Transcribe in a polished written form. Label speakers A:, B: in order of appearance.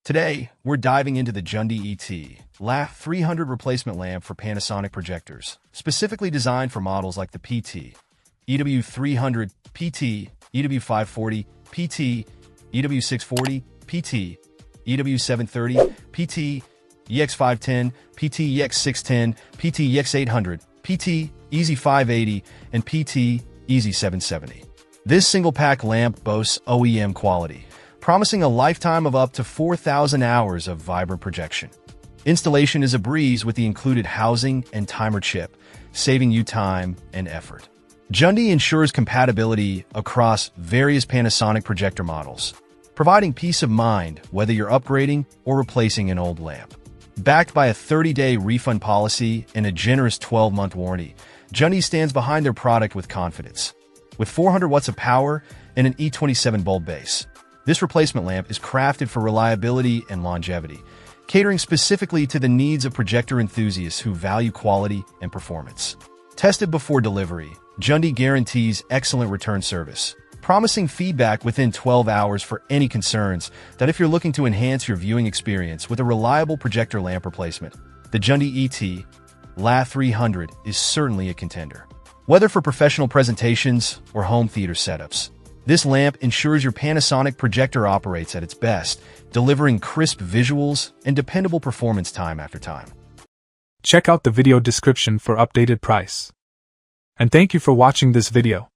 A: Today, we're diving into the Jundy ET-LAE300 replacement lamp for Panasonic projectors, specifically designed for models like the PT-EW300, PT-EW540, PT-EW640, PT-EW730, PT-EX510, PT-EX610, PT-EX800, PT-EZ580, and PT-EZ770. This single-pack lamp boasts OEM quality, promising a lifetime of up to 4,000 hours of vibrant projection. Installation is a breeze with the included housing and timer chip, saving you time and effort. Jundy ensures compatibility across various Panasonic projector models, providing peace of mind whether you're upgrading or replacing an old lamp. Backed by a 30-day refund policy and a generous 12-month warranty, Jundy stands behind their product with confidence. With 400 watts of power and an E27 bulb base, this replacement lamp is crafted for reliability and longevity, catering specifically to the needs of projector enthusiasts who value quality and performance. Tested before delivery, Jundy guarantees excellent return service, promising feedback within 12 hours for any concerns that if you're looking to enhance your viewing experience with a reliable projector lamp replacement, the Jundy ET-LAE300 is certainly a contender. Whether for professional presentations or home theater setups, this lamp ensures your Panasonic projector operates at its best, delivering crisp visuals and dependable performance time after time.
B: Check out the video description for updated price. And thank you for watching this video.